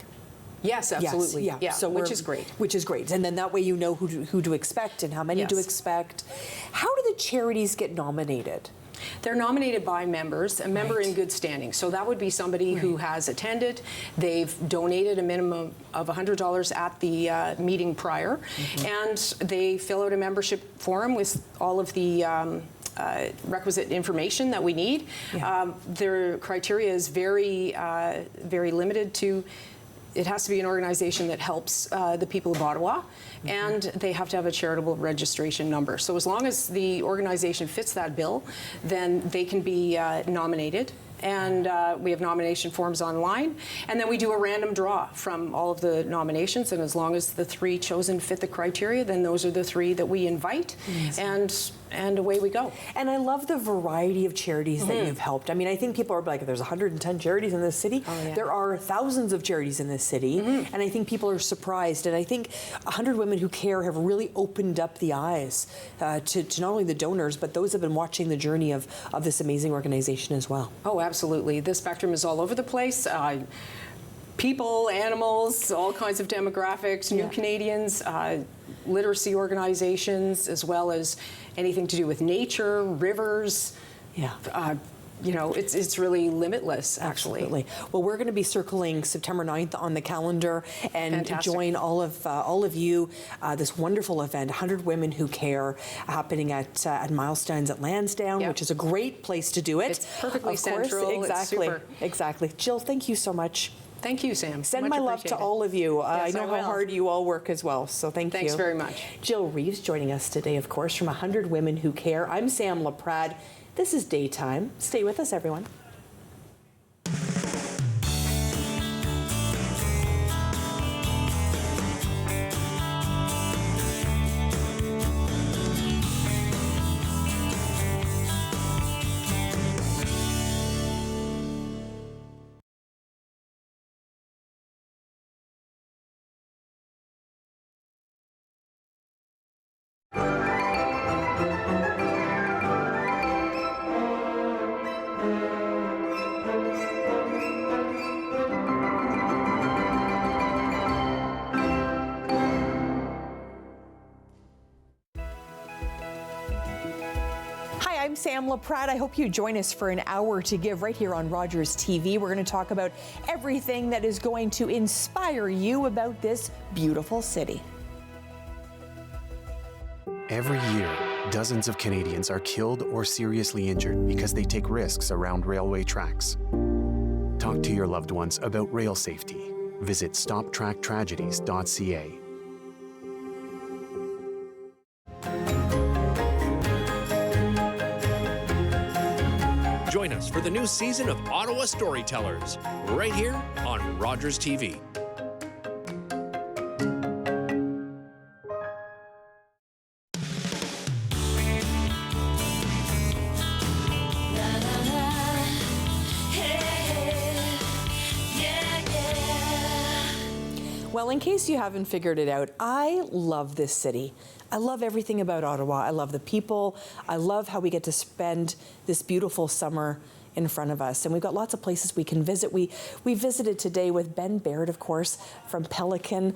Yes, absolutely. Yes, yeah. So which is great. Which is great. And then that way you know who to expect and how many to expect. How do the charities get nominated? They're nominated by members, a member in good standing. So that would be somebody who has attended, they've donated a minimum of $100 at the meeting prior, and they fill out a membership form with all of the requisite information that we need. Their criteria is very, very limited to, it has to be an organization that helps the people of Ottawa, and they have to have a charitable registration number. So as long as the organization fits that bill, then they can be nominated. And we have nomination forms online, and then we do a random draw from all of the nominations, and as long as the 3 chosen fit the criteria, then those are the 3 that we invite. And and away we go. And I love the variety of charities that you've helped. I mean, I think people are like, there's 110 charities in this city. Oh, yeah. There are thousands of charities in this city, and I think people are surprised. And I think 100 Women Who Care have really opened up the eyes to not only the donors, but those who have been watching the journey of this amazing organization as well. Oh, absolutely. The spectrum is all over the place. People, animals, all kinds of demographics, new Canadians, literacy organizations, as well as anything to do with nature, rivers. You know, it's really limitless, actually. Absolutely. Well, we're going to be circling September 9th on the calendar and Fantastic. join all of you this wonderful event, 100 Women Who Care, happening at Milestones at Lansdowne, which is a great place to do it. It's perfectly of course, central. Exactly. It's super. Exactly. Jill, thank you so much. Thank you, Sam. Send Much my love to appreciated. all of you. I Yes, know I how will. hard you all work as well, so thank you. Thanks very much. Jill Reeves joining us today, of course, from 100 Women Who Care. I'm Sam LaPrade. This is Daytime. Stay with us, everyone. I'm Sam LaPrade. I hope you join us for an hour to give right here on Rogers TV. We're going to talk about everything that is going to inspire you about this beautiful city. Every year, dozens of Canadians are killed or seriously injured because they take risks around railway tracks. Talk to your loved ones about rail safety. Visit stoptracktragedies.ca. Join us for the new season of Ottawa Storytellers, right here on Rogers TV. Well, in case you haven't figured it out, I love this city. I love everything about Ottawa. I love the people. I love how we get to spend this beautiful summer in front of us. And we've got lots of places we can visit. We visited today with Ben Baird, of course, from Pelican,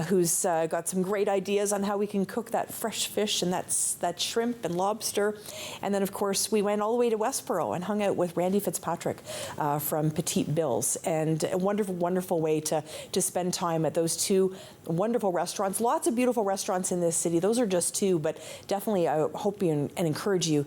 who's got some great ideas on how we can cook that fresh fish and that shrimp and lobster. And then, of course, we went all the way to Westboro and hung out with Randy Fitzpatrick from Petite Bill's. And a wonderful, wonderful way to spend time at those two wonderful restaurants. Lots of beautiful restaurants in this city. Those are just two, but definitely I hope you and encourage you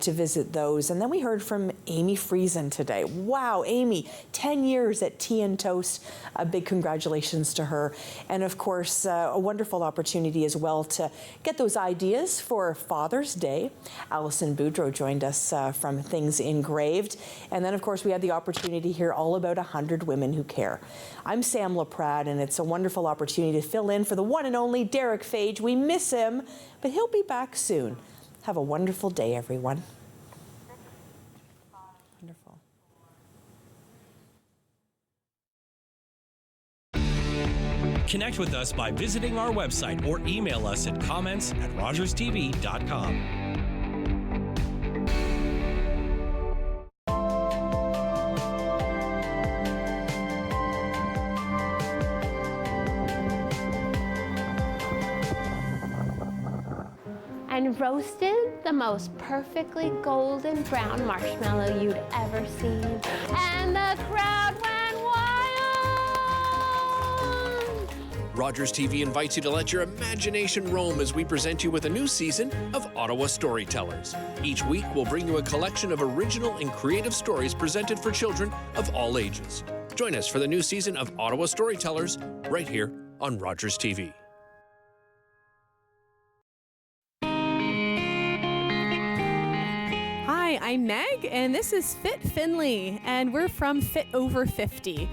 to visit those. And then we heard from Amy Friesen today. Wow, Amy, 10 years at Tea and Toast. A big congratulations to her. And of course, a wonderful opportunity as well to get those ideas for Father's Day. Alison Boudreau joined us from Things Engraved. And then, of course, we had the opportunity to hear all about 100 Women Who Care. I'm Sam LaPrade, and it's a wonderful opportunity to fill in for the one and only Derek Fage. We miss him, but he'll be back soon. Have a wonderful day, everyone. Wonderful. Connect with us by visiting our website or email us at comments@rogerstv.com. And roasted the most perfectly golden brown marshmallow you'd ever seen. And the crowd went wild! Rogers TV invites you to let your imagination roam as we present you with a new season of Ottawa Storytellers. Each week, we'll bring you a collection of original and creative stories presented for children of all ages. Join us for the new season of Ottawa Storytellers right here on Rogers TV. Hi, I'm Meg, and this is Fit Finley, and we're from Fit Over 50.